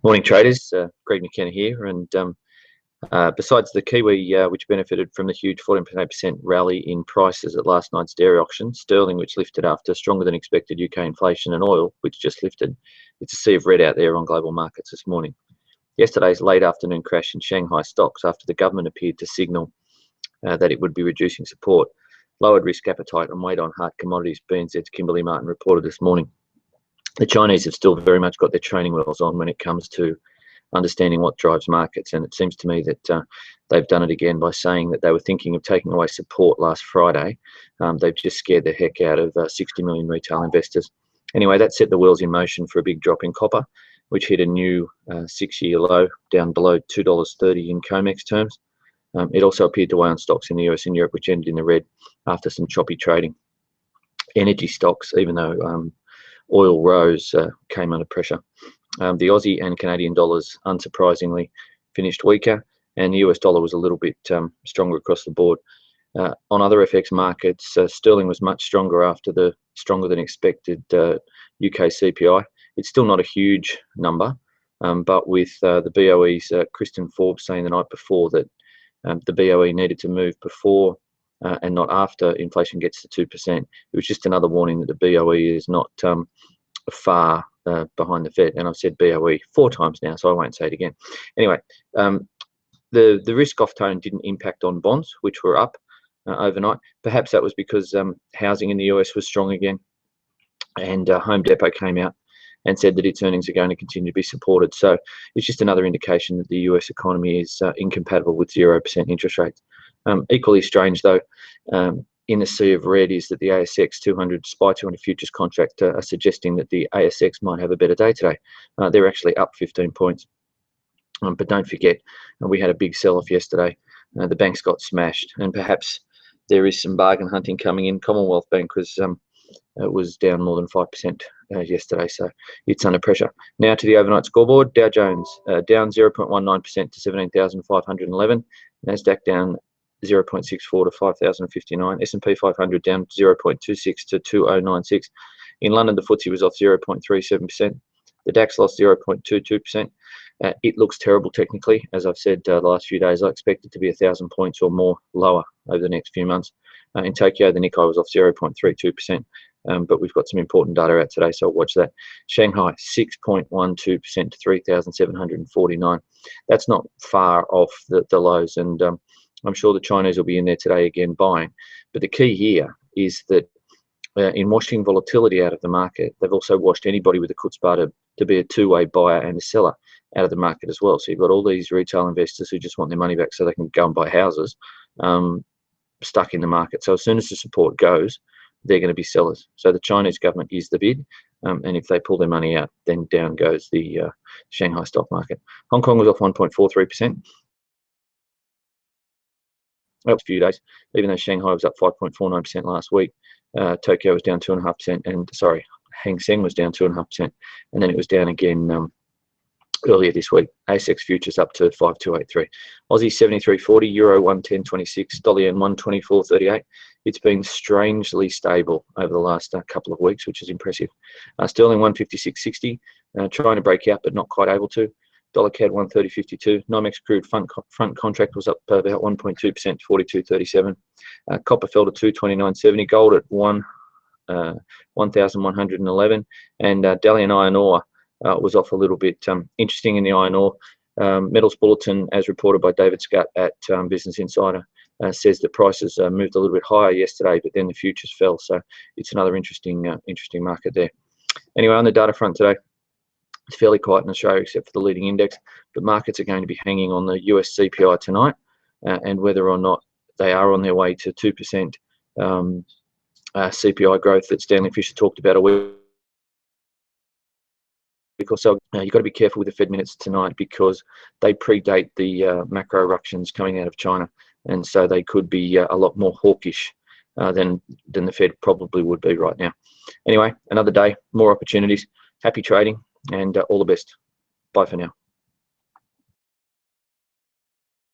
Morning traders, Greg McKenna here, and besides the Kiwi, which benefited from the huge 14.8% rally in prices at last night's dairy auction, sterling, which lifted after stronger than expected UK inflation, and oil, which just lifted, it's a sea of red out there on global markets this morning. Yesterday's late afternoon crash in Shanghai stocks after the government appeared to signal that it would be reducing support, lowered risk appetite and weighed on hard commodities, BNZ's Kimberly Martin reported this morning. The Chinese have still very much got their training wheels on when it comes to understanding what drives markets, and it seems to me that they've done it again by saying that they were thinking of taking away support last Friday. They've just scared the heck out of 60 million retail investors. Anyway, that set the wheels in motion for a big drop in copper, which hit a new 6-year low down below $2.30 in COMEX terms. It also appeared to weigh on stocks in the US and Europe, which ended in the red after some choppy trading. Energy stocks, even though oil rose, came under pressure. The Aussie and Canadian dollars, unsurprisingly, finished weaker, and the US dollar was a little bit stronger across the board. On other FX markets, sterling was much stronger after the stronger than expected UK CPI. It's still not a huge number, but with the BOE's Kristen Forbes saying the night before that the BOE needed to move before and not after inflation gets to 2%. It was just another warning that the BOE is not far behind the Fed. And I've said BOE 4 times now, so I won't say it again. Anyway, the risk-off tone didn't impact on bonds, which were up overnight. Perhaps that was because housing in the US was strong again, and Home Depot came out and said that its earnings are going to continue to be supported. So it's just another indication that the US economy is incompatible with 0% interest rates. Equally strange, though, in the sea of red is that the ASX 200 SPY 200 futures contract are suggesting that the ASX might have a better day today. They're actually up 15 points. But don't forget, we had a big sell-off yesterday. The banks got smashed, and perhaps there is some bargain hunting coming in. Commonwealth Bank was down more than 5% yesterday, so it's under pressure. Now to the overnight scoreboard. Dow Jones down 0.19% to 17,511. Nasdaq down 0.64 to 5,059. S&P 500 down 0.26 to 2096. In London, the FTSE was off 0.37%. The DAX lost 0.22%. It looks terrible technically. As I've said the last few days, I expect it to be 1,000 points or more lower over the next few months. In Tokyo, the Nikkei was off 0.32%. But we've got some important data out today, so I'll watch that. Shanghai, 6.12% to 3,749. That's not far off the lows, and I'm sure the Chinese will be in there today again buying. But the key here is that in washing volatility out of the market, they've also washed anybody with a chutzpah to be a two-way buyer and a seller out of the market as well. So you've got all these retail investors who just want their money back so they can go and buy houses stuck in the market. So as soon as the support goes, they're going to be sellers. So the Chinese government is the bid, and if they pull their money out, then down goes the Shanghai stock market. Hong Kong was off 1.43%. A few days, even though Shanghai was up 5.49% last week. Tokyo was down 2.5%, and Hang Seng was down 2.5%, and then it was down again earlier this week. ASX futures up to 5283. Aussie 73.40, Euro 110.26, Dollar Yen 124.38. It's been strangely stable over the last couple of weeks, which is impressive. Sterling 156.60, trying to break out but not quite able to. Dollar CAD 130.52. NYMEX crude front contract was up about 1.2% to 42.37. Copper fell to 229.70. Gold at 1,111. And Dalian iron ore was off a little bit. Interesting in the iron ore metals bulletin, as reported by David Scott at Business Insider, says that prices moved a little bit higher yesterday, but then the futures fell. So it's another interesting market there. Anyway, on the data front today, it's fairly quiet in Australia except for the leading index, but markets are going to be hanging on the US CPI tonight, and whether or not they are on their way to 2% CPI growth that Stanley Fischer talked about a week or so. You've got to be careful with the Fed minutes tonight because they predate the macro ructions coming out of China, and so they could be a lot more hawkish than the Fed probably would be right now. Anyway, another day, more opportunities. Happy trading, and all the best. Bye for now.